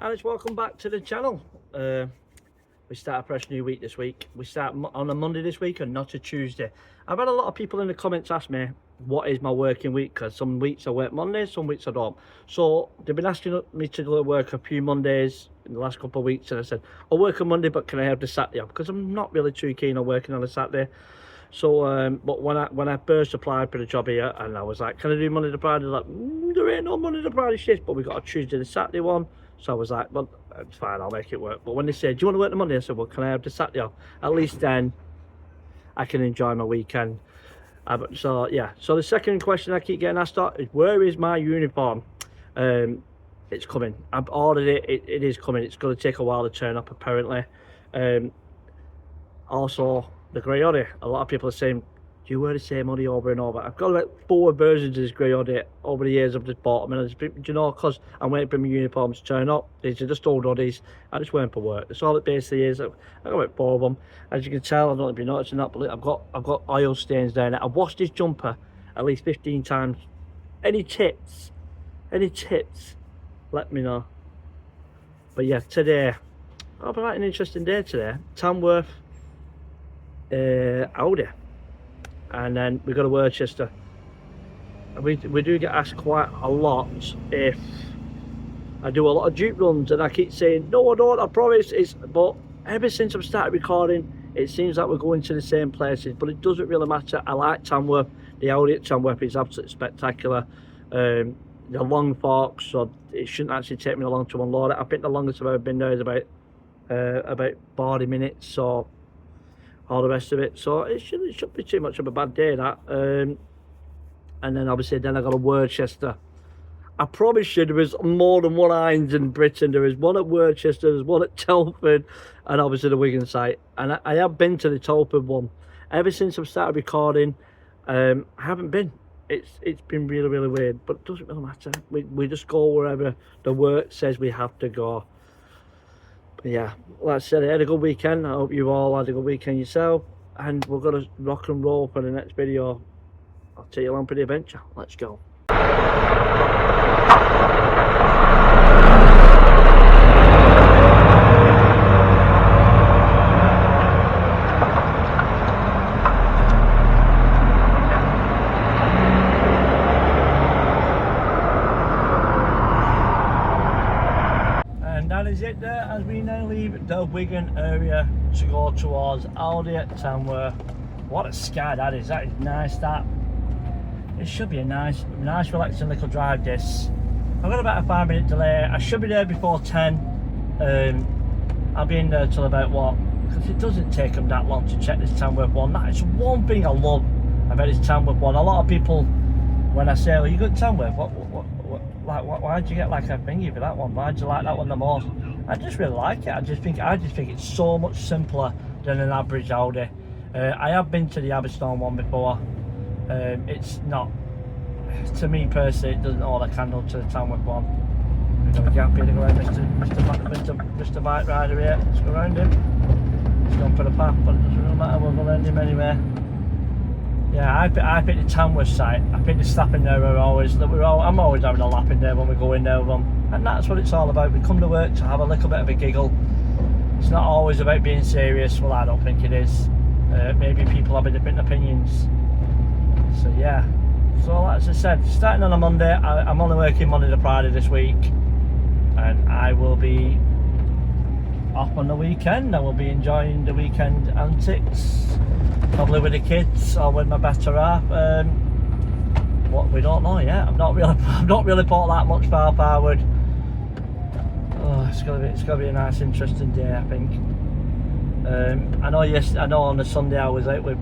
Alex, welcome back to the channel. We start a fresh new week this week. We start on a Monday this week and not a Tuesday. I've had a lot of people in the comments ask me what is my working week, because some weeks I work Mondays, some weeks I don't. So they've been asking me to work a few Mondays in the last couple of weeks, and I said I'll work on Monday, but can I have the Saturday off? Because I'm not really too keen on working on a Saturday. So but when I first applied for the job here, and I was like, can I do Monday to Friday? Like, there ain't no Monday to Friday shift, but we got a Tuesday to Saturday one. So I was like, well, it's fine, I'll make it work. But when they said, do you want to work the Monday? I said, well, can I have the Saturday off? At least then I can enjoy my weekend. So yeah, so the second question I keep getting asked is, where is my uniform? It's coming. I've ordered it. It is coming. It's going to take a while to turn up, apparently. Also, the grey hoodie. A lot of people are saying, do you wear the same hoodie over and over? I've got about 4 versions of this grey hoodie over the years. I've just bought them, and I just, do you know, because I'm waiting for my uniforms to turn up. These are just old hoodies. I just wear them for work. That's all it basically is. I've got about 4 of them. As you can tell, I don't know if you're noticing that, but I've got oil stains down there. I've washed this jumper at least 15 times. Any tips? Any tips? Let me know. But yeah, today, I'll be like an interesting day today. Tamworth, Aldi. And then we go to Worcester. We do get asked quite a lot if I do a lot of dupe runs, and I keep saying no, I don't, I promise. But ever since I've started recording, it seems like we're going to the same places, but it doesn't really matter. I like Tamworth. The Aldi at Tamworth is absolutely spectacular. The long forks, so it shouldn't actually take me long to unload it. I think the longest I've ever been there is about 40 minutes. So all the rest of it, so it shouldn't be too much of a bad day, that. And then obviously then I got to Worcester. I promise you there was more than one Heinz in Britain. There is one at Worcester, there's one at Telford, and obviously the Wigan site. And I have been to the Telford one. Ever since I've started recording, I haven't been. It's been really, really weird, but it doesn't really matter. We just go wherever the work says we have to go. Yeah, like I said, I had a good weekend. I hope you all had a good weekend yourself, and we're going to rock and roll for the next video. I'll take you along for the adventure. Let's go. That is it there, as we now leave the Wigan area to go towards Aldi at Tamworth. What a sky that is nice. That it should be a nice relaxing little drive this. I've got about a 5-minute delay. I should be there before 10. I'll be in there till about what, because it doesn't take them that long to check this Tamworth one. That is one thing I love about this Tamworth one. A lot of people, when I say, well, you got Tamworth, why'd you get like a thingy for that one? Why'd you like that one the most? I just really like it. I just think it's so much simpler than an average Aldi. I have been to the Aberstone one before. It's not, to me personally, it doesn't hold a candle to the Tamworth one. We're going to get happy to go around Mr. Bike Rider here. Let's go around him. He's gone for the path, but it doesn't really matter, we'll go around him anyway. Yeah, I think the Tamworth site, I think the staff in there are always, I'm always having a lap in there when we go in there with them. And that's what it's all about. We come to work to have a little bit of a giggle. It's not always about being serious. Well, I don't think it is. Maybe people have different opinions. So yeah, so as I said, starting on a Monday, I'm only working Monday to Friday this week. And I will be off on the weekend. I will be enjoying the weekend antics, probably with the kids or with my better half. What we don't know yet. I've not really thought that much far forward. Oh, it's gonna be a nice, interesting day, I think. I know on the Sunday I was out with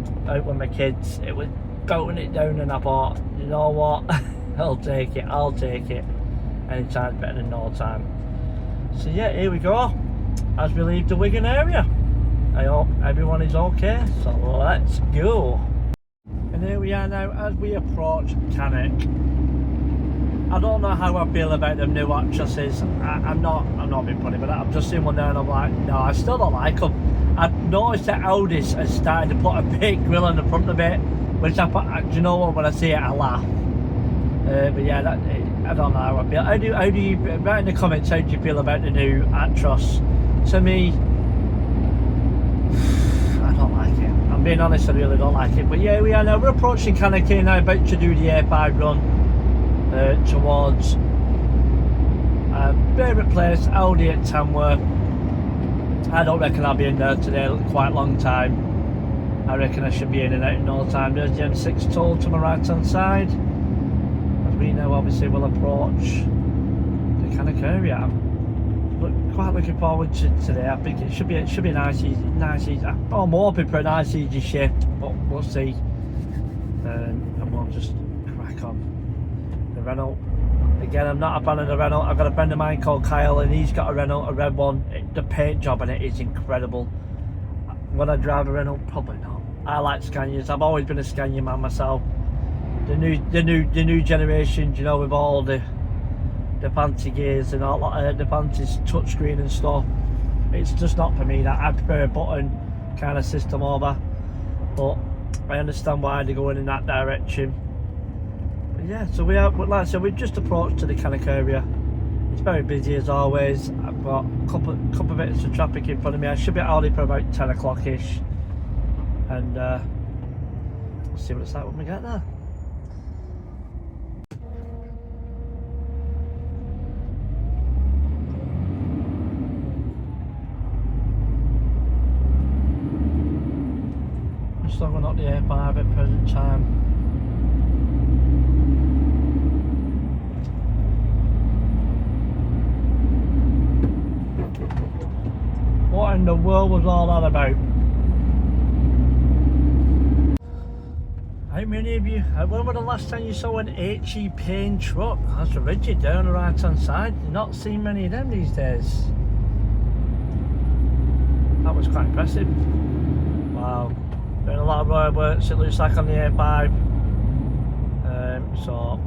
my kids. It was going it down, and I thought, you know what, I'll take it. Anytime's better than no time. So yeah, here we go. As we leave the Wigan area, I hope everyone is okay, so let's go. And here we are now as we approach Cannock. I don't know how I feel about them new actresses. I'm not being funny, but I've just seen one there and I'm like, no, I still don't like them. I've noticed that Aldi's has started to put a big grill on the front of it, which do you know what, when I see it I laugh. But yeah, I don't know how how do you write in the comments, how do you feel about the new Actros? To me, I don't like it. I'm being honest, I really don't like it. But yeah, we are now. We're approaching Cannock now, about to do the A5 run towards favourite place, Aldi at Tamworth. I don't reckon I'll be in there today, quite a long time. I reckon I should be in and out in no time. There's the M6 toll to my right hand side. As we now obviously will approach the Cannock area. I'm quite looking forward to today. I think it should be a nice easy. I'm hoping for a nice easy shift, but we'll see. And we'll just crack on. The Renault. Again, I'm not a fan of the Renault. I've got a friend of mine called Kyle, and he's got a Renault, a red one. The paint job on it is incredible. Would I drive a Renault? Probably not. I like Scanias. I've always been a Scania man myself. The new generation, you know, with all the fancy gears and all the fancy touchscreen and stuff. It's just not for me. That I prefer a button kind of system over. But I understand why they're going in that direction. But yeah, so we are. Like I said, we've just approached to the Cannock area. It's very busy as always. I've got a couple of bits of traffic in front of me. I should be at Aldi for about 10 o'clock ish, and we'll see what it's like when we get there. I'm still going up the A5 at present time. What in the world was all that about? How many of you, when was the last time you saw an HE paint truck? That's a rigid down the right hand side. You're not seeing many of them these days. That was quite impressive. Wow. Doing a lot of road works, it looks like on the A5. So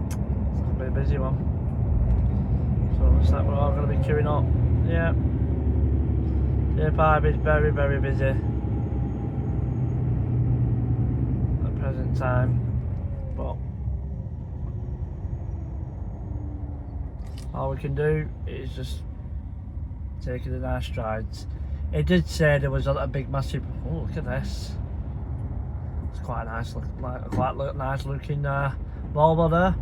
it's going to be a busy one. So it looks like we're all going to be queuing up. Yeah. The A5 is very, very busy at present time, but all we can do is just take it in nice strides. It did say there was a big massive, oh look at this, it's quite a nice look, nice looking Volvo there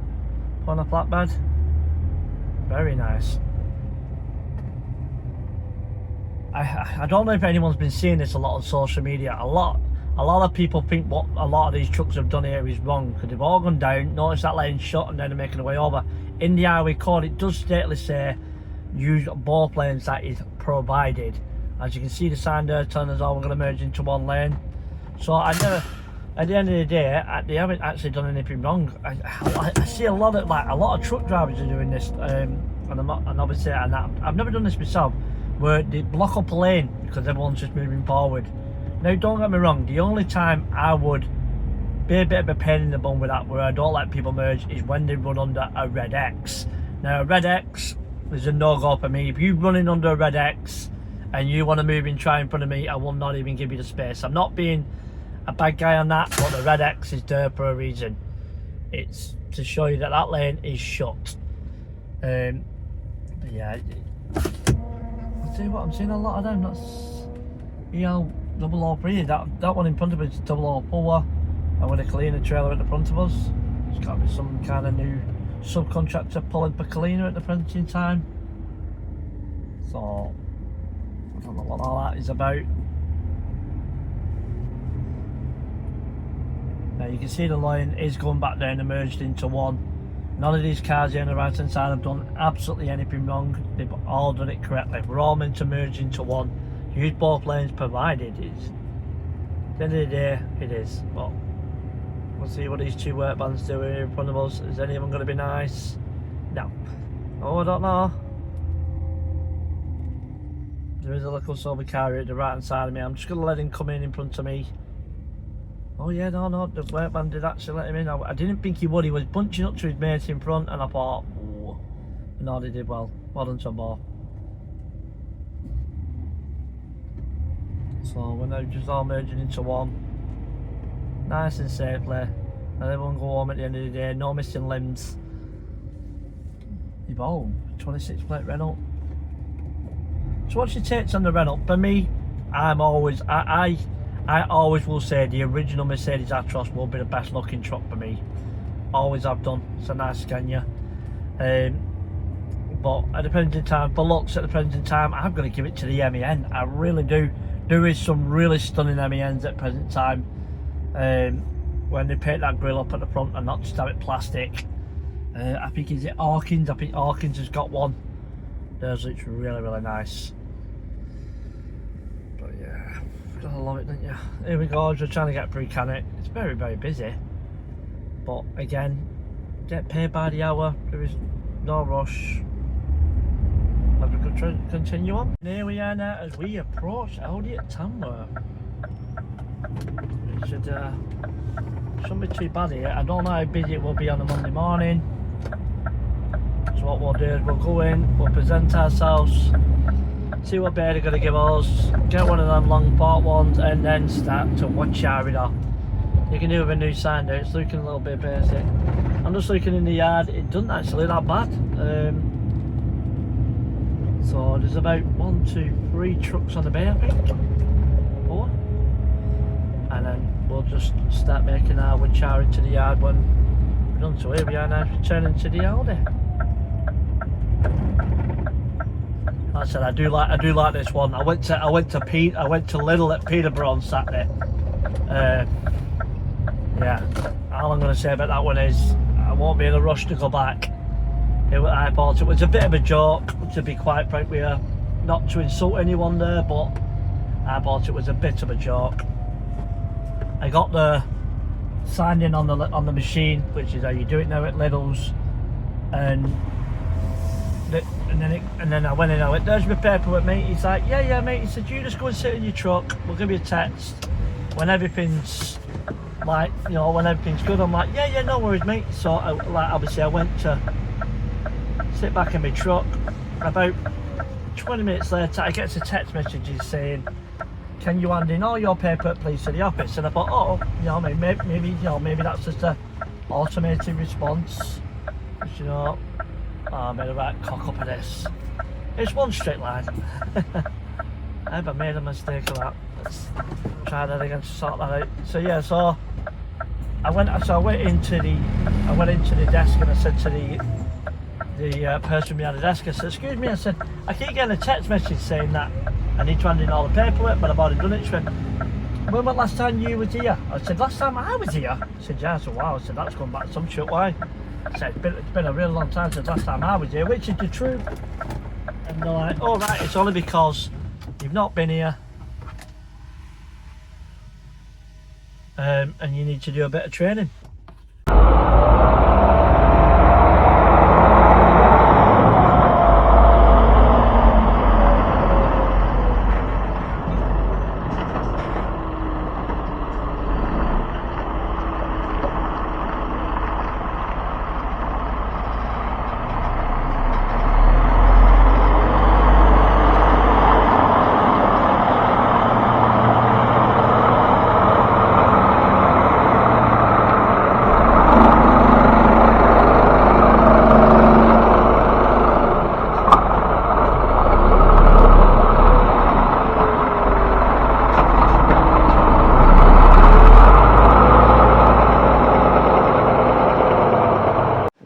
on a flatbed, very nice. I don't know if anyone's been seeing this a lot on social media. A lot of people think what a lot of these trucks have done here is wrong, because they've all gone down, notice that lane shut, and then they're making their way over. In the highway code, it does stately say use both lanes that is provided. As you can see, the sign there telling us all we're going to merge into one lane. So I never, at the end of the day, they haven't actually done anything wrong. I see a lot of truck drivers are doing this, and obviously, I've never done this myself, where they block up a lane because everyone's just moving forward. Now don't get me wrong, the only time I would be a bit of a pain in the bum with that, where I don't let people merge, is when they run under a red X. Now a red X is a no-go for me. If you're running under a red X and you want to move and try in front of me, I will not even give you the space. I'm not being a bad guy on that, but the red X is there for a reason. It's to show you that that lane is shut. Yeah, I'll tell you what, I'm seeing a lot of them. That's EL003. That one in front of us is 004, and with a cleaner trailer at the front of us. It's got to be some kind of new subcontractor pulling for cleaner at the present in time. So I don't know what all that is about. Now you can see the line is going back down and merged into one. None of these cars here on the right hand side have done absolutely anything wrong. They've all done it correctly. We're all meant to merge into one. Use both lanes provided. It's, at the end of the day, it is. But we'll see what these two work bands do here in front of us. Is any of them going to be nice? No. Oh, I don't know. There is a little silver car here at the right hand side of me. I'm just going to let him come in front of me. Oh yeah, no, the workman did actually let him in. I didn't think he would. He was bunching up to his mates in front, and I thought, oh, no, they did well. Well done to them both. So we're now just all merging into one, nice and safely, and everyone go home at the end of the day. No missing limbs. Oh, 26 plate Renault. So what's your takes on the Renault? For me, I always will say the original Mercedes Actros will be the best looking truck for me. Always have done. It's a nice Scania. But at the present time, for looks at the present time, I'm going to give it to the MEN. I really do. There is some really stunning MENs at present time. When they paint that grille up at the front and not just have it plastic. I think, is it Hawkins? I think Hawkins has got one. Theirs looks really, really nice. But yeah, gotta love it, don't you? Here we go, just trying to get pre-can it. It's very, very busy. But again, get paid by the hour. There is no rush. As we could continue on. And here we are now as we approach Aldi at Tamworth. It shouldn't be too bad here. I don't know how busy it will be on a Monday morning. So what we'll do is we'll go in, we'll present ourselves, see what beer they're going to give us, get one of them long port ones, and then start to watch it off. You can do with a new sign there. It's looking a little bit basic. I'm just looking in the yard. It doesn't actually look that bad. So there's about 1, 2, 3 trucks on the bay, I think. 4. And then we'll just start making our winchar into the yard when we're done. So here we are now, returning to the Aldi. Like I said, I do like this one. I went to Lidl at Peterborough on Saturday. Yeah, all I'm going to say about that one is I won't be in a rush to go back. I thought it was a bit of a joke, to be quite frank with you. Not to insult anyone there, but I thought it was a bit of a joke. I got the signed in on the machine, which is how you do it now at Lidl's, and then I went in. I went, "There's my paperwork, mate." He's like, "Yeah, mate." He said, "You just go and sit in your truck. We'll give you a text when everything's like, when everything's good." I'm like, "Yeah, no worries, mate." So obviously I went to sit back in my truck. About 20 minutes later, I get a text message saying, "Can you hand in all your paperwork, please, to the office?" And I thought, oh, maybe that's just a automated response. But, I made a right cock up of this. It's one straight line. I made a mistake of that. Let's try that again to sort that out. So yeah, I went into the desk and I said to the person behind the desk, I said, "Excuse me," I said, "I keep getting a text message saying that I need to hand in all the paperwork, but I've already done it." She went, "When was the last time you was here?" I said, "Last time I was here." I said, "Yeah." I said, "Wow." I said, "That's gone back some shit. Why?" I said, it's been a really long time since last time I was here," which is the truth. And they're like, "Oh right, it's only because you've not been here and you need to do a bit of training."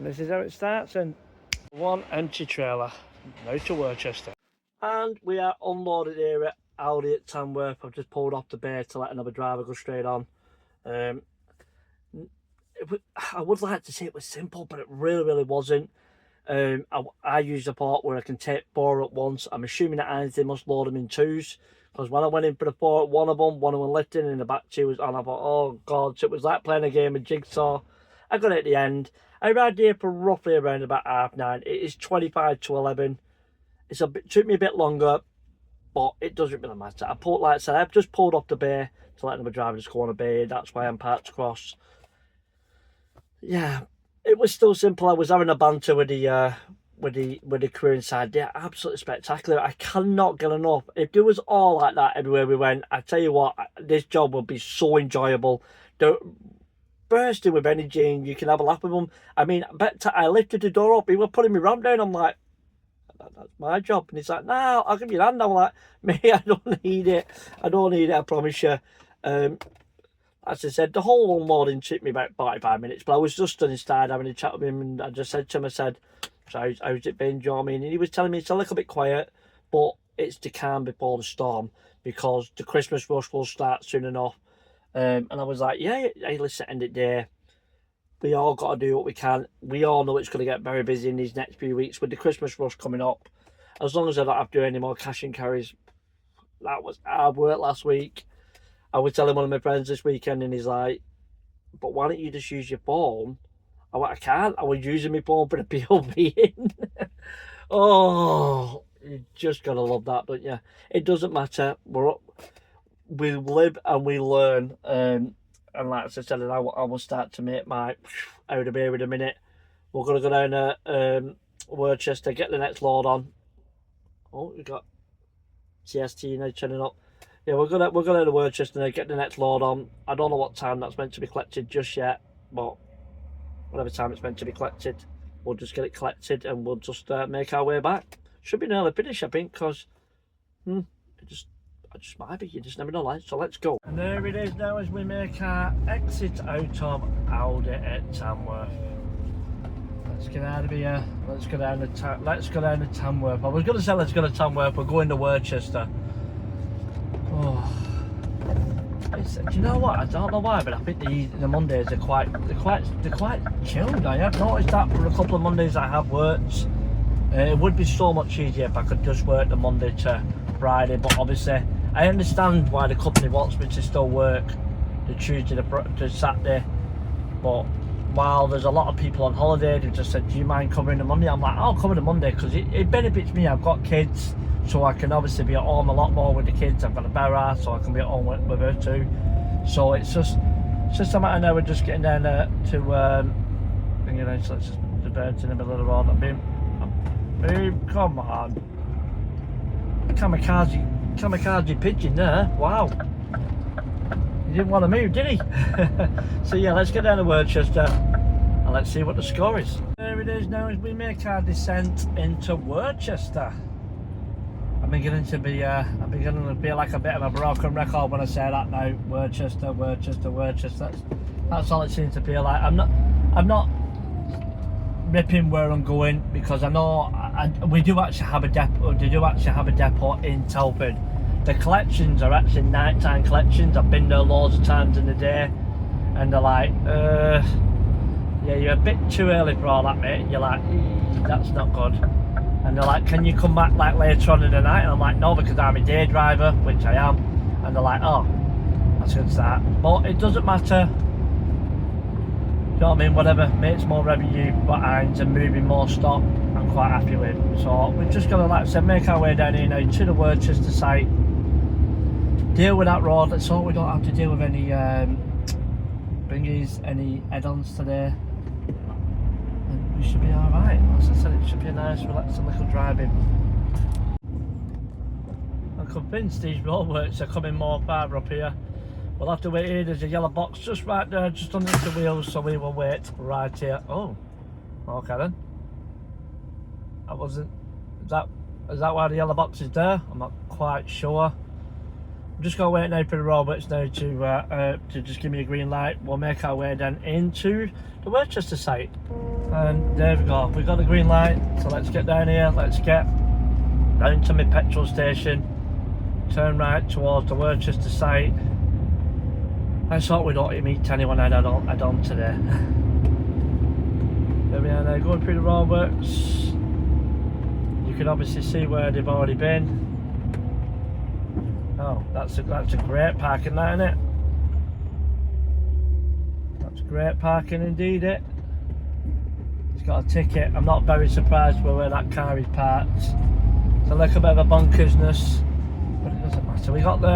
This is how it starts, and one empty trailer now to Worcester. And we are unloaded here at Aldi at Tamworth. I've just pulled off the bay to let another driver go straight on. I would like to say it was simple, but it really wasn't. I used a port where I can take 4 at once. I'm assuming that they must load them in 2s, because when I went in for the 4 at one of them lifting and the back 2 was on. I thought, oh god, so it was like playing a game of jigsaw. I got it at the end. I arrived here for roughly around about 9:30. It is 25 to 11. Took me a bit longer, but it doesn't really matter. Like I said, I've just pulled off the bay to let another driver just go on a bay. That's why I'm parked across. Yeah, it was still simple. I was having a banter with the crew inside. They're absolutely spectacular. I cannot get enough. If there was all like that everywhere we went, I tell you what, this job would be so enjoyable. bursting with energy and you can have a laugh with him. I mean, I lifted the door up, he was putting me ramp down. I'm like, that's my job. And he's like, no, I'll give you your hand. I'm like, mate, I don't need it. I don't need it, I promise you. As I said, the whole unloading took me about 45 minutes, but I was just stood inside having a chat with him, and I just said to him, I said, so how's it been, do you know what I mean? And he was telling me it's a little bit quiet, but it's the calm before the storm, because the Christmas rush will start soon enough. And I was like, yeah, hey, listen, end it there. We all got to do what we can. We all know it's going to get very busy in these next few weeks with the Christmas rush coming up. As long as I don't have to do any more cash and carries. That was hard work last week. I was telling one of my friends this weekend, and he's like, but why don't you just use your phone? I went, I can't. I was using my phone for the POV in. Oh, you just got to love that, don't you? It doesn't matter. We live and we learn. And like I said, I will start to make my out of here in a minute. We're going to go down to Worcester, get the next load on. Oh, we got CST now turning up. Yeah, we're going to Worcester and get the next load on. I don't know what time that's meant to be collected just yet, but whatever time it's meant to be collected, we'll just get it collected and we'll just make our way back. Should be an early finish, I think, because I just might be. You just never know, like. So let's go. And there it is now as we make our exit out of Aldi at Tamworth. Let's get out of here. Let's go down to Tamworth. I was going to say let's go to Tamworth. We're going to Worcester. Oh, do you know what? I don't know why, but I think the Mondays are quite chilled. I have noticed that for a couple of Mondays I have worked. It would be so much easier if I could just work the Monday to Friday, but obviously I understand why the company wants me to still work the Tuesday to Saturday. But while there's a lot of people on holiday who just said, do you mind covering the Monday? I'm like, I'll cover the Monday because it benefits me. I've got kids, so I can obviously be at home a lot more with the kids. I've got a Barra, so I can be at home with her too. So it's just a matter now of just getting down there to you know, so it's just the birds in the middle of the road. Babe, come on. Kamikaze pigeon there. Wow. He didn't want to move, did he? So yeah, let's get down to Worcester and let's see what the score is. There it is now as we make our descent into Worcester. I'm beginning to be like a bit of a broken record when I say that now. Worcester. That's all it seems to feel like. I'm not ripping where I'm going because I know we do actually have a depot. They do actually have a depot in Telford. The collections are actually nighttime collections. I've been there loads of times in the day, and they're like, yeah, you're a bit too early for all that, mate. You're like, that's not good. And they're like, can you come back like later on in the night? And I'm like, no, because I'm a day driver, which I am. And they're like, oh, that's a good start. But it doesn't matter. You know what I mean? Whatever makes more revenue behind and moving more stock, I'm quite happy with. So we're just gonna, like I said, make our way down here now to the Worcester site. Deal with that road. Let's hope we don't have to deal with any bingies, any head-ons today. And we should be alright. As I said, it should be a nice, relaxing little driving. I'm convinced these roadworks are coming more farther up here. We'll have to wait here. There's a yellow box just right there, just underneath the wheels, so we will wait right here. Oh, okay then. That wasn't. Is that why the yellow box is there? I'm not quite sure. I'm just gonna wait now for the robots now to just give me a green light. We'll make our way then into the Worcester site, and there we go. We've got the green light, so let's get down here. Let's get down to my petrol station. Turn right towards the Worcester site. Let's hope we don't meet anyone head on today. There we are now, going through the roadworks. You can obviously see where they've already been. Oh, that's a great parking lot, isn't it? That's great parking indeed, it. It's got a ticket. I'm not very surprised with where that car is parked. It's a little bit of a bonkersness, but it doesn't matter.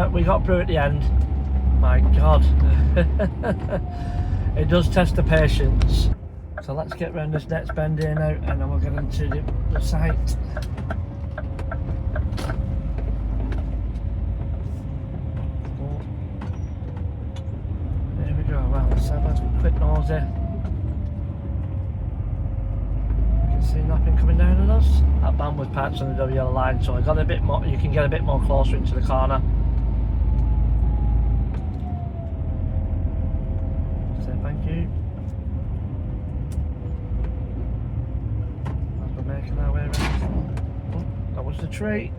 We got through at the end. My God. It does test the patience. So let's get round this next bend here now, and then we'll get into the site. There we go. Well, Let's have a quick nosy. You can see nothing coming down on us. That van was parked on the double yellow line, so I got a bit more. You can get a bit more closer into the corner. Say thank you. As we're making our way around. Oh, that was the tree.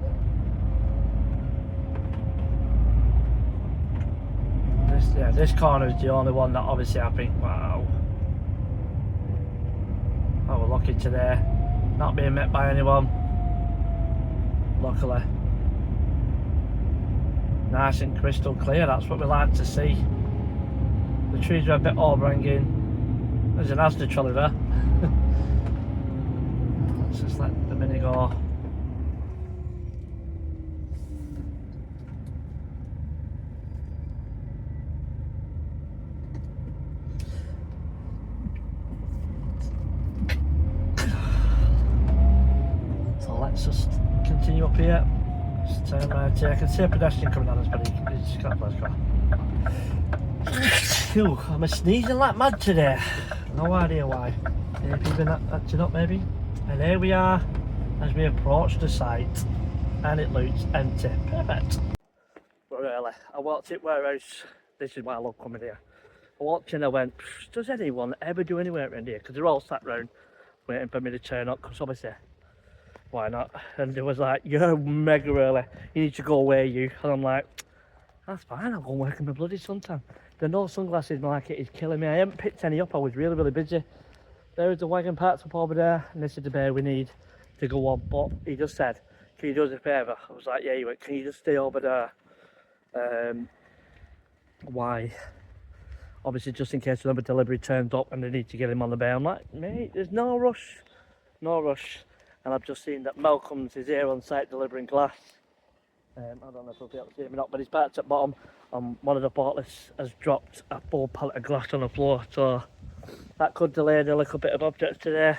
This corner is the only one that obviously I think, wow. Oh, we're lucky today. Not being met by anyone. Luckily. Nice and crystal clear, that's what we like to see. The trees are a bit overhanging. There's an Asda trolley there. Let's just let the mini go. Just continue up here. Just turn right here. I can see a pedestrian coming on us, but he's got a Phew, I'm sneezing like mad today. No idea why. Maybe been acting up maybe. And here we are as we approach the site, and it looks empty. Perfect. But really, I walked in warehouse. This is why I love coming here. I walked in, I went, does anyone ever do anywhere around here? Because they're all sat round waiting for me to turn up. Because obviously, why not? And they was like, you're mega early, you need to go away, you. And I'm like, that's fine, I'll go and work in my bloody suntan. The no sunglasses market is killing me. I haven't picked any up, I was really busy. There is the wagon parked up over there, and this is the bear we need to go on. But he just said, can you do us a favour? I was like, yeah. He went, can you just stay over there? Why? Obviously just in case another delivery turns up and they need to get him on the bear. I'm like, mate, there's no rush. No rush. And I've just seen that Malcolm's is here on site delivering glass. I don't know if he'll be able to see him or not, but he's parked at bottom. One of the forklifts has dropped a full pallet of glass on the floor, so that could delay a little bit of objects today.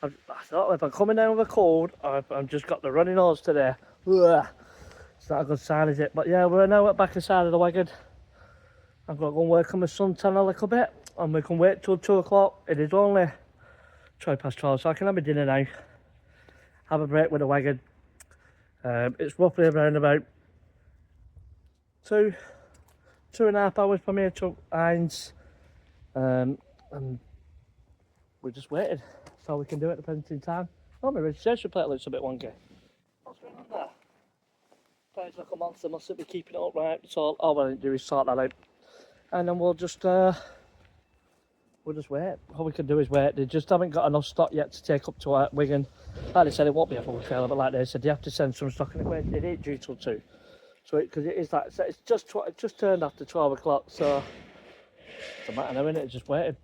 I thought if I'm coming down with a cold, or if I've just got the runny nose today, it's not a good sign, is it? But yeah, we're now at the back side of the wagon. I've got to go and work on my suntan a little bit, and we can wait till 2 o'clock. It is only 12:12, so I can have my dinner now. Have a break with the wagon. It's roughly around about 2.5 hours from here to Hines, and we're just waiting. That's all we can do at the present in time. Oh, my registration plate looks a bit wonky. What's going on there? Plays like a monster, mustn't be keeping it up right. So all I need to do is sort that out, and then we'll just wait. All we can do is wait. They just haven't got enough stock yet to take up to Wigan. Like they said, it won't be a full trailer, but like they said, they have to send some stock in it. It ain't due till 2. So because it is like, so it's just turned after 12 o'clock, so it's a matter now, innit? It's just waiting.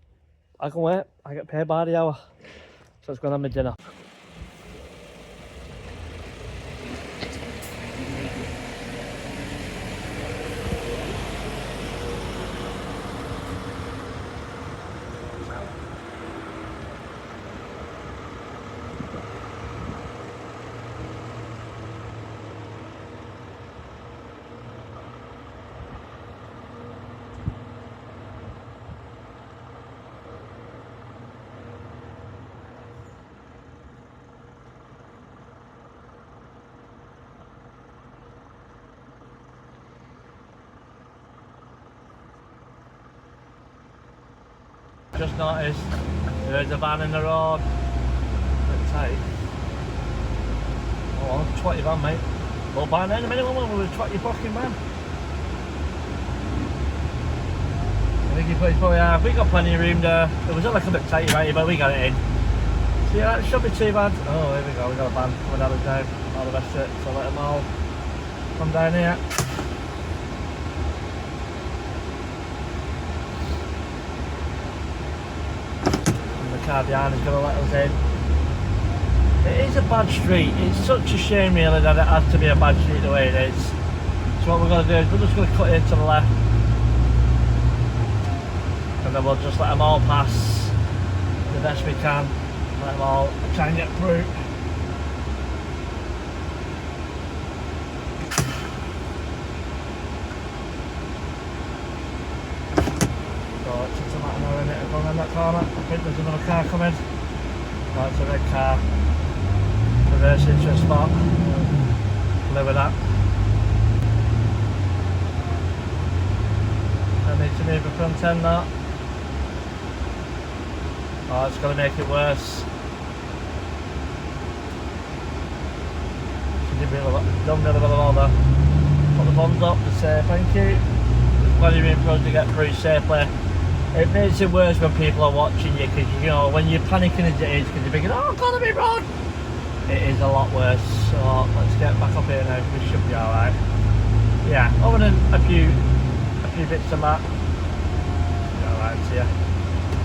I can wait. I get paid by the hour. So it's going to have my dinner. Just noticed there's a van in the road. Bit tight. Oh, 20 van, mate. We'll buy in a minute when we're 20 fucking van. I think he put his boy out. We got plenty of room there. It was a little bit tight right here, but we got it in. So yeah, that should be too bad. Oh, here we go. We got a van coming down us now. All the rest of it. So let them all come down here. Car behind is going to let us in. It is a bad street. It's such a shame really that it has to be a bad street the way it is. So what we're going to do is we're just going to cut in to the left, and then we'll just let them all pass the best we can. Let them all try and get through. So Oh, it's just about an hour in it going around that corner. I think there's another car coming. Oh, it's a red car. Reverse into a spot. Live with that. I need to move the front end now. Oh, it's going to make it worse. Done really well on there. Put the bonds up to say thank you. There's plenty of room for us to get through safely. It makes it worse when people are watching you, because you know, when you're panicking as it is, because you're thinking, oh, God, I'm in road. It is a lot worse. So let's get back up here now. We should be alright. Yeah, other than a few bits of that, be alright here.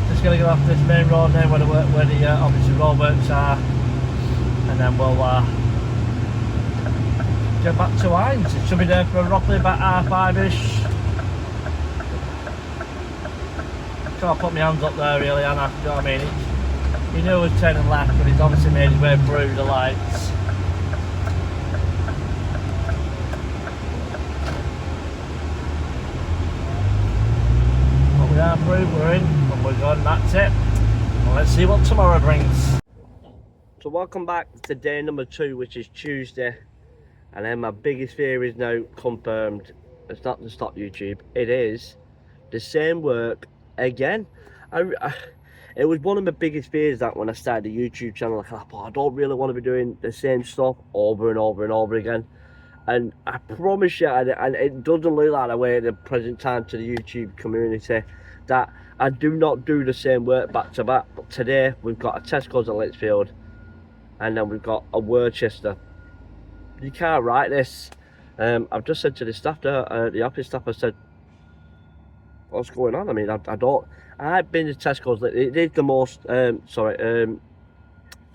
Just gonna get off this main road now where the obviously roadworks are, and then we'll get back to Hines. It should be there for roughly about 5:30ish. Can't put my hands up there really, Anna. You know what I mean? He knew he was turning left, but he's obviously made his way through the lights. But we are through, we're in, and we're gone, that's it. Well, let's see what tomorrow brings. So welcome back to day number 2, which is Tuesday. And then my biggest fear is now confirmed. It's not to stop YouTube. It is the same work again. It was one of my biggest fears that when I started the YouTube channel, I thought, I don't really want to be doing the same stuff over and over and over again. And I promise you, and it doesn't look like that way at the present time to the YouTube community, that I do not do the same work back to back. But today we've got a Tesco's at Lichfield, and then we've got a Worcester. You can't write this. I've just said to the staff there, the office staff, I said, what's going on? I mean, I've been to Tesco's. It is the most,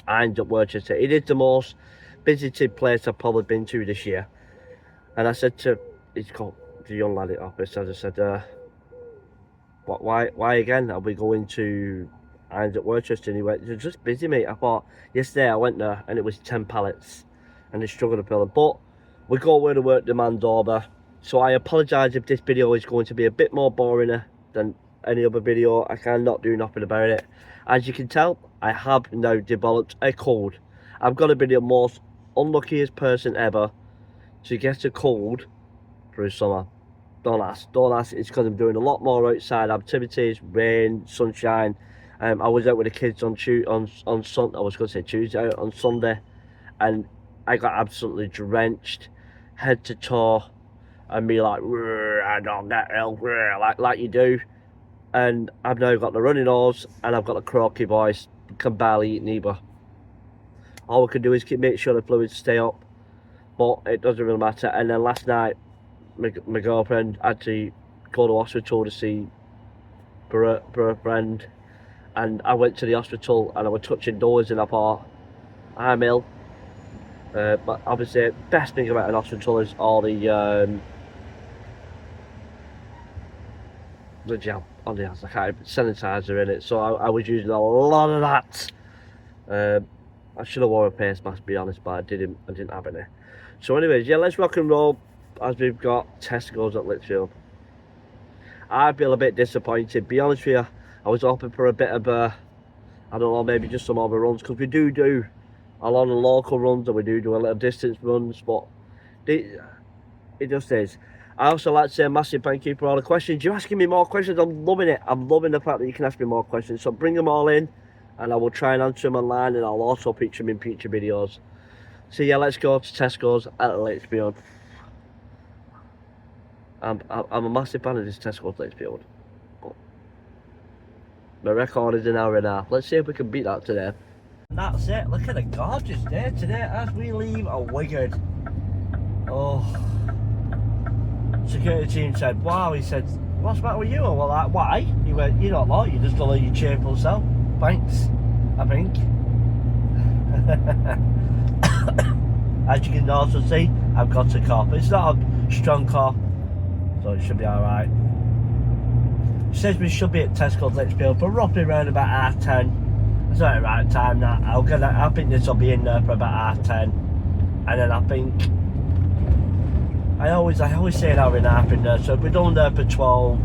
Hines at Worcester. It is the most visited place I've probably been to this year. And I said to, he's called the young lad at the office, I just said, why again? Are we going to Hines at Worcester? And he went, you're just busy, mate. I thought, yesterday I went there and it was 10 pallets and they struggled to fill them. But we go where the work demands over. So I apologise if this video is going to be a bit more boring than any other video. I cannot do nothing about it. As you can tell, I have now developed a cold. I'm going to be the most unluckiest person ever to get a cold through summer. Don't ask. It's because I'm doing a lot more outside activities, rain, sunshine. I was out with the kids on Sunday. I was going to say Tuesday, out on Sunday, and I got absolutely drenched, head to toe. And be like, I don't get ill, like you do. And I've now got the runny nose and I've got the croaky voice. Can barely eat neither. All we can do is make sure the fluids stay up, but it doesn't really matter. And then last night, my girlfriend had to go to hospital to see for a friend, and I went to the hospital and I was touching doors and I thought, I'm ill. But obviously, best thing about an hospital is all the gel on the hands, sanitizer in it, so I was using a lot of that. I should have worn a face mask, to be honest, but I didn't have any. So anyways, yeah, let's rock and roll as we've got Tesco's at Lichfield. I feel a bit disappointed, be honest with you. I was hoping for a bit of a, I don't know, maybe just some other runs, because we do a lot of local runs and we do a little distance runs, but it just is. I also like to say a massive thank you for all the questions. You're asking me more questions. I'm loving it. I'm loving the fact that you can ask me more questions. So bring them all in and I will try and answer them online, and I'll also feature them in future videos. So yeah, let's go to Tesco's at Lichfield. I'm a massive fan of this Tesco's Lichfield. But my record is an hour and a half. Let's see if we can beat that today. And that's it. Look at the gorgeous day today as we leave a Wigan. Oh. Security team said, wow, he said, what's the matter with you? I was like, why? He went, you don't know, you just don't your cheerful self. Thanks, I think. As you can also see, I've got a cough. It's not a strong cough, so it should be alright. It says we should be at Tesco Lichfield for roughly around about 10:30. It's not the right time now. I think this will be in there for about 10:30. And then I think I always say an hour and a half in there, so if we're done there for 12,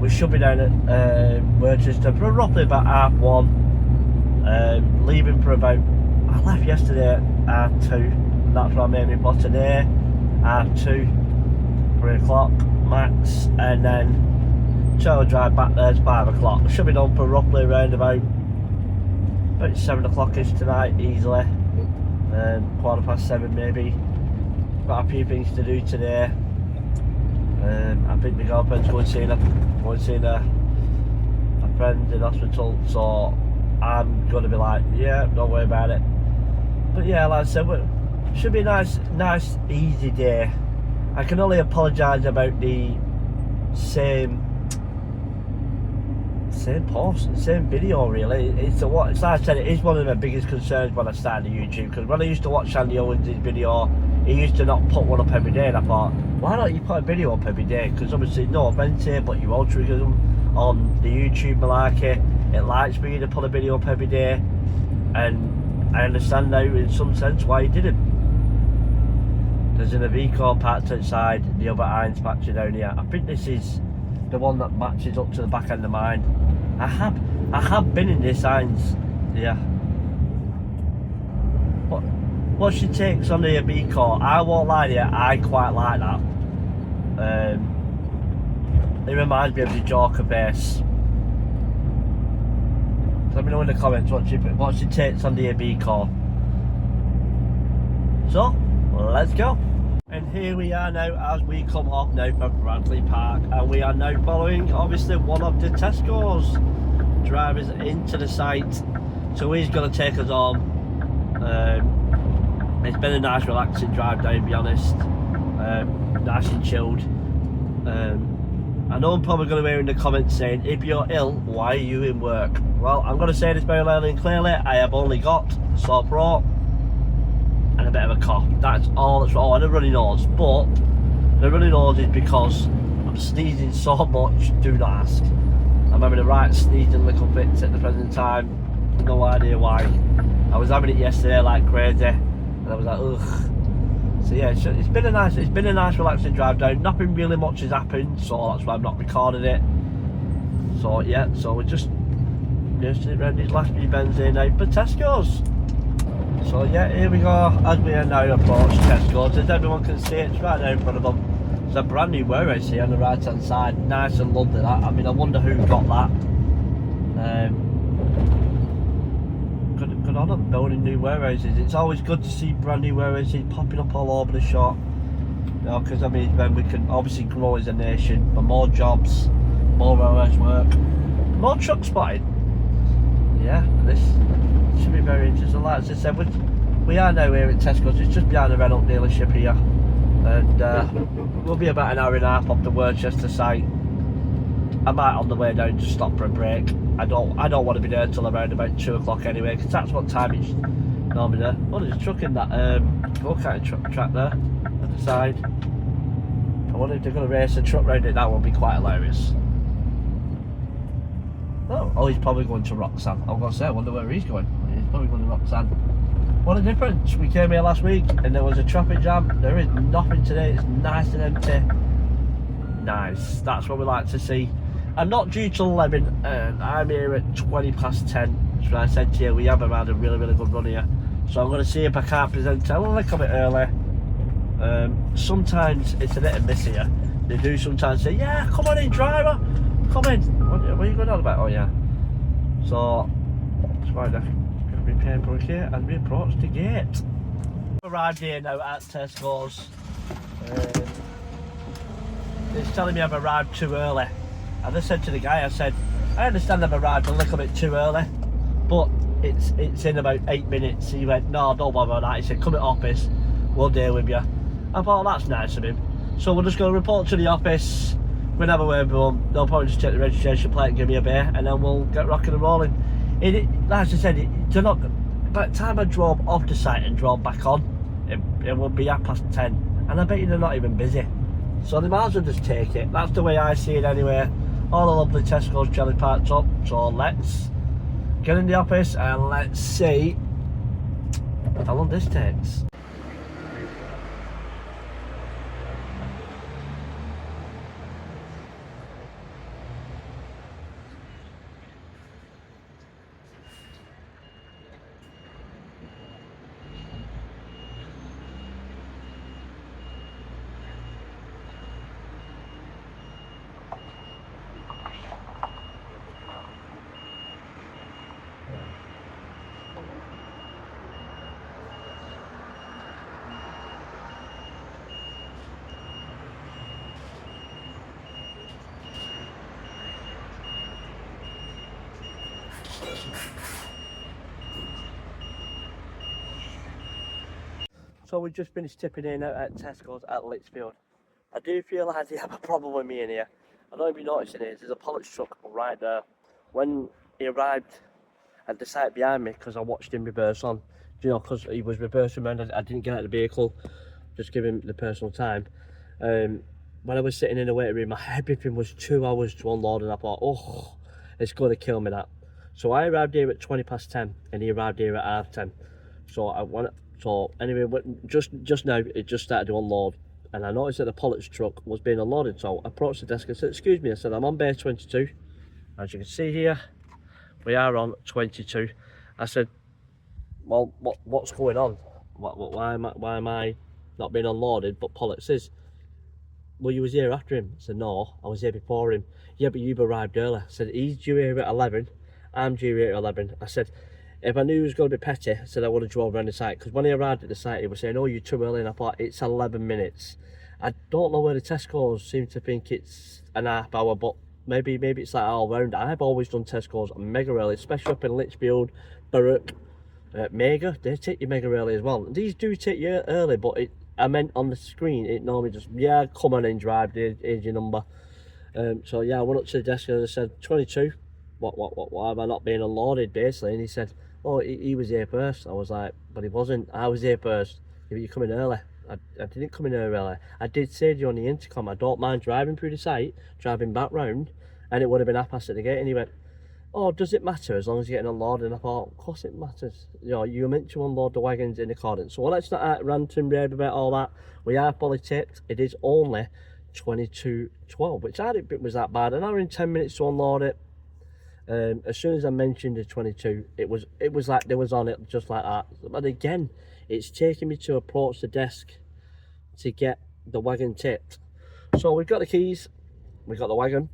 we should be down at Worcester for roughly about 1:30. Leaving for about, I left yesterday at 2:00. That's what I'm aiming for today. 2:00, 3 o'clock max, and then total drive back there is 5 o'clock. We should be done for roughly around about 7 o'clock-ish tonight, easily. 7:15 maybe. Got a few things to do today. I think my girlfriend's going to see a friend in hospital, so I'm going to be like, yeah, don't worry about it. But yeah, like I said, it should be a nice easy day. I can only apologise about the same video really. It's like I said, it is one of my biggest concerns when I started YouTube, because when I used to watch Andy Owens' video, he used to not put one up every day, and I thought, why don't you put a video up every day? Because obviously no offence here, but you algorithm on the YouTube malarkey, it likes for you to put a video up every day, and I understand now in some sense why he didn't. There's an Avico parked outside, the other Heinz patch down here. I think this is the one that matches up to the back end of mine. I have been in this Heinz, yeah. What's your takes on the Avico? I won't lie to you, I quite like that. It reminds me of the Joker base. Let me know in the comments what's your takes on the Avico. So, let's go. And here we are now as we come off now from Bradley Park, and we are now following obviously one of the Tesco's drivers into the site, so he's going to take us on. It's been a nice relaxing drive down, to be honest. Nice and chilled. I know I'm probably going to hear in the comments saying, if you're ill, why are you in work? Well, I'm going to say this very loudly and clearly, I have only got a sore throat and a bit of a cough. That's all and a runny nose. But the runny nose is because I'm sneezing so much, do not ask. I'm having a right sneezing little fit at the present time. No idea why. I was having it yesterday like crazy, and I was like, ugh. So yeah, it's been a nice relaxing drive down. Nothing really much has happened, so that's why I'm not recording it. So yeah, so we're just sitting around these last few bends here now for Tesco's. So yeah, here we go as we are now approach Tesco's. As everyone can see, it's right now in front of them. It's a brand new warehouse here on the right hand side. Nice and lovely that. I mean, I wonder who got that. Good on them building new warehouses. It's always good to see brand new warehouses popping up all over the shop. You know, because I mean, then we can obviously grow as a nation for more jobs, more warehouse work, more truck spotting. Yeah, this should be very interesting. Like I said, we are now here at Tesco's. It's just behind the Renault dealership here, and we'll be about an hour and a half off the Worcester site. I might on the way down just stop for a break. I don't want to be there till around about 2 o'clock anyway, because that's what time it's normally there. Oh, there's a truck in that go-kart track there at the side. I wonder if they're going to race a truck round it. That would be quite hilarious. Oh, he's probably going to Roxanne. I was going to say, I wonder where he's going. He's probably going to Roxanne. What a difference. We came here last week and there was a traffic jam. There is nothing today. It's nice and empty. Nice. That's what we like to see. I'm not due till 11, and I'm here at 10:20. So I said to you, we have had a really good run here. So I'm going to see if I can't present. I'm going to come a bit early. Sometimes it's a bit of miss here. They do sometimes say, yeah, come on in, driver. Come in. What are you going on about? Oh yeah. So that's why they're going to be paying for here as we approach the gate. Arrived here now at Tesco's. It's telling me I've arrived too early. I just said to the guy, I said, I understand I've arrived a little bit too early, but it's in about 8 minutes. He went, no, don't bother about that. He said, come to office, we'll deal with you. I thought, well, that's nice of him. So we're just going to report to the office. We'll have a word with them. They'll probably just take the registration plate and give me a beer, and then we'll get rocking and rolling. Like I said, by the time I drove off the site and drove back on, it would be 10:30, and I bet you they're not even busy. So they might as well just take it. That's the way I see it anyway. All the lovely Tesco's jelly parked up. So let's get in the office and let's see how long this takes. So we just finished tipping in at Tesco's at Lichfield. I do feel like they have a problem with me in here. I don't know if you noticed it, there's a pallet truck right there. When he arrived at the site behind me, because I watched him reverse on, you know, because he was reversing around, I didn't get out of the vehicle, just give him the personal time. When I was sitting in the waiting room, everything was 2 hours to unload, and I thought, oh, it's going to kill me that. So I arrived here at 10:20 and he arrived here at 10:30. So anyway, just now it just started to unload, and I noticed that the pallet truck was being unloaded. So I approached the desk and said, excuse me, I said, I'm on bay 22. As you can see here, we are on 22. I said, well, what's going on? Why am I not being unloaded, but Pollux is? Well, you was here after him. I said, no, I was here before him. Yeah, but you've arrived early. I said, he's due here at 11. I'm due here at 11. I said, if I knew he was going to be petty, I said I would have drove around the site. Because when he arrived at the site, he was saying, oh, you're too early. And I thought, it's 11 minutes. I don't know where the Tesco's seem to think it's an half hour, but maybe it's like all round. I've always done Tesco's mega early, especially up in Lichfield, Berwick, Mega. They take you mega early as well. These do take you early, but I meant on the screen, it normally just, yeah, come on and drive, here's your number. So yeah, I went up to the desk and I said, 22, why am I not being unloaded, basically? And he said, oh, he was here first. I was like, but he wasn't, I was here first. Yeah, but you're coming early. I didn't come in here early. I did say to you on the intercom, I don't mind driving through the site, driving back round, and it would have been 8:30 at the gate. And he went, oh, does it matter as long as you're getting unloaded? And I thought, of course it matters. You know, you're meant to unload the wagons in accordance. So let's not rant and rave about all that. We are fully tipped. It is only 22:12, which I didn't think was that bad. An hour and 10 minutes to unload it. As soon as I mentioned the 22, it was like they was on it just like that. But again, it's taking me to approach the desk to get the wagon tipped. So we've got the keys, we've got the wagon.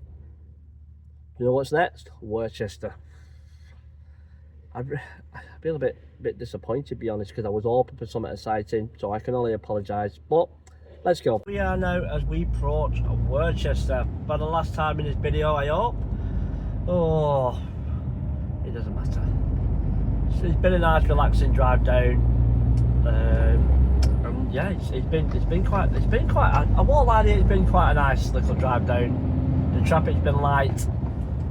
You know what's next? Worcester. I feel a bit disappointed, to be honest, because I was hoping for something exciting, so I can only apologise. But let's go. We are now as we approach Worcester for the last time in this video, I hope. Oh, it doesn't matter. It's been a nice, relaxing drive down. And yeah, it's been quite. I won't lie to you, it's been quite a nice little drive down. The traffic's been light.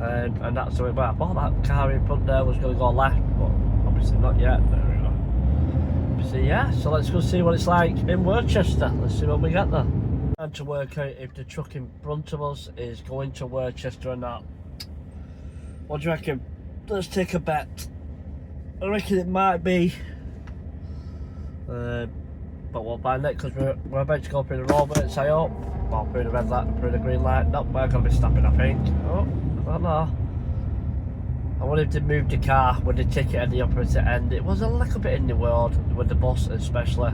And that's the way back. I thought that car in front there was going to go left, but obviously not yet. There we go. So yeah, so let's go see what it's like in Worcester. Let's see when we get there. And to work out if the truck in front of us is going to Worcester or not. What do you reckon? Let's take a bet. I reckon it might be. But we'll find it because we're about to go through the road bits, I hope. Well, through the red light and through the green light. Nope, we're going to be stopping, I think. Oh, I don't know. I wanted to move the car with the ticket at the opposite end. It was a little bit in the world with the bus, especially.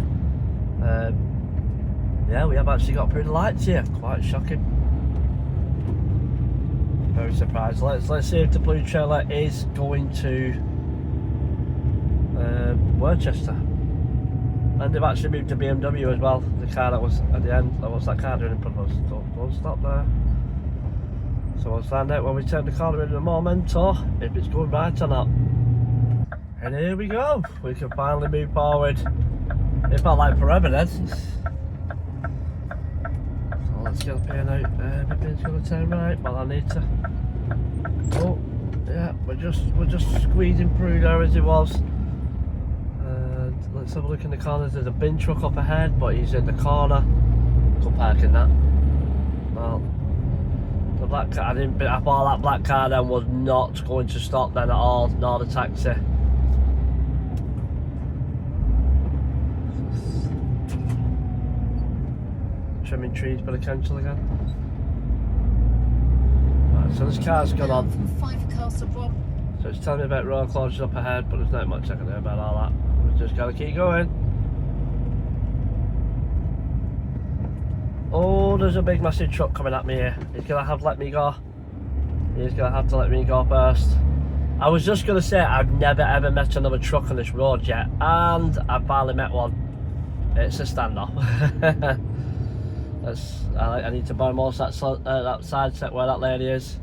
Yeah, we have actually got through the lights here. Quite shocking. Very surprised. Let's see if the blue trailer is going to Worcester. And they've actually moved to BMW as well. The car that was at the end. What's that car doing in front of us? Don't stop there. So we'll find out when we turn the corner in a moment, or if it's going right or not. And here we go. We can finally move forward. It felt like forever then. So let's get up here now. Everything's going to turn right. Well, I need to. Oh, yeah. We're just squeezing through there as it was. Let's have a look in the corners. There's a bin truck up ahead, but he's in the corner. Go park in that. Well, the black car, I thought that black car then was not going to stop then at all, nor the taxi. Trimming trees for the council again. Right, so this car's gone on. So it's telling me about road closures up ahead, but there's not much I can do about all that. Just gotta keep going. Oh, there's a big massive truck coming at me here. He's gonna have to let me go. He's gonna have to let me go first. I was just gonna say I've never ever met another truck on this road yet, and I finally met one. It's a standoff. I need to buy more that side set where that lady is.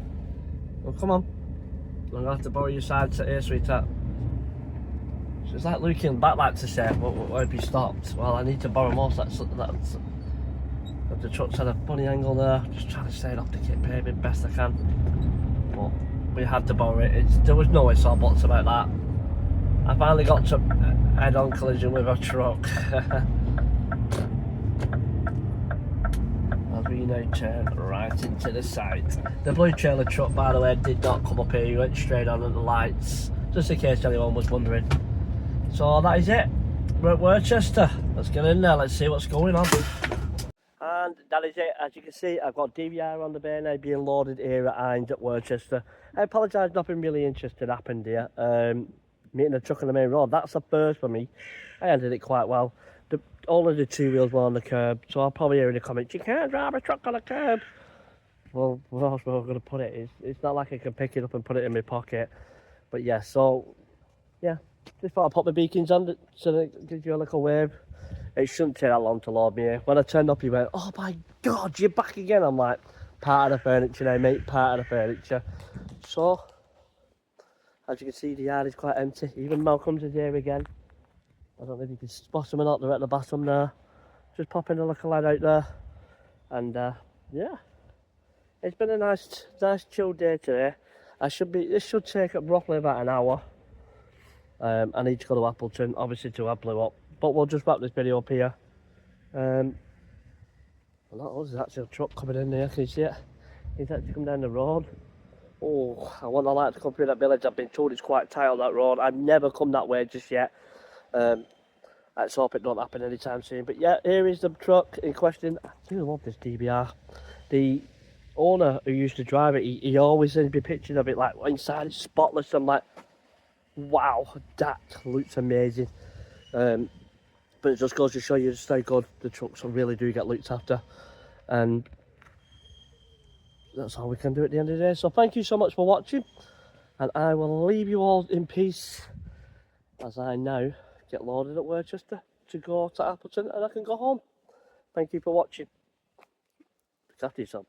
Oh, come on. I'm gonna have to borrow your side set here, sweetheart. So it's like looking back, like to say, where have you stopped? Well, I need to borrow more. So that's the truck's had a funny angle there. Just trying to stay off the kit pavement best I can. But we had to borrow it. There was no ifs or buts about that. I finally got to head-on collision with a truck. As we now turn right into the side. The blue trailer truck, by the way, did not come up here. He went straight on at the lights, just in case anyone was wondering. So that is it. We're at Worcester. Let's get in there. Let's see what's going on. And that is it. As you can see, I've got DVR on the bay now being loaded here at Hines at Worcester. I apologise, nothing really interesting happened here. Meeting a truck on the main road, that's a first for me. I handled it quite well. All of the two wheels were on the curb, so I'll probably hear in the comments, you can't drive a truck on a curb. Well, where else am I going to put it? It's not like I can pick it up and put it in my pocket. But yeah, so, yeah. Just thought I'd pop my beacons on so that it gives you a little wave. It shouldn't take that long to load me here. When I turned up, he went, oh my God, you're back again. I'm like, part of the furniture now, mate, part of the furniture. So, as you can see, the yard is quite empty. Even Malcolm's is here again. I don't know if you can spot him or not, they're at the bottom there. Just popping a little lad out there. And yeah, it's been a nice chill day today. This should take up roughly about an hour. I need to go to Appleton, obviously to have blew up. But we'll just wrap this video up here. Well, there's actually a truck coming in there, can you see it? He's actually come down the road. Oh, I wouldn't like to come through that village. I've been told it's quite tight on that road. I've never come that way just yet. Let's hope it don't happen anytime soon. But yeah, here is the truck in question. I do love this DBR. The owner who used to drive it, he always sends me pictures of it, like inside it's spotless. I'm like, wow, that looks amazing. But it just goes to show you just how good the trucks really do get looked after. And that's all we can do at the end of the day. So thank you so much for watching. And I will leave you all in peace as I now get loaded at Worcester to go to Appleton and I can go home. Thank you for watching. Look after yourself.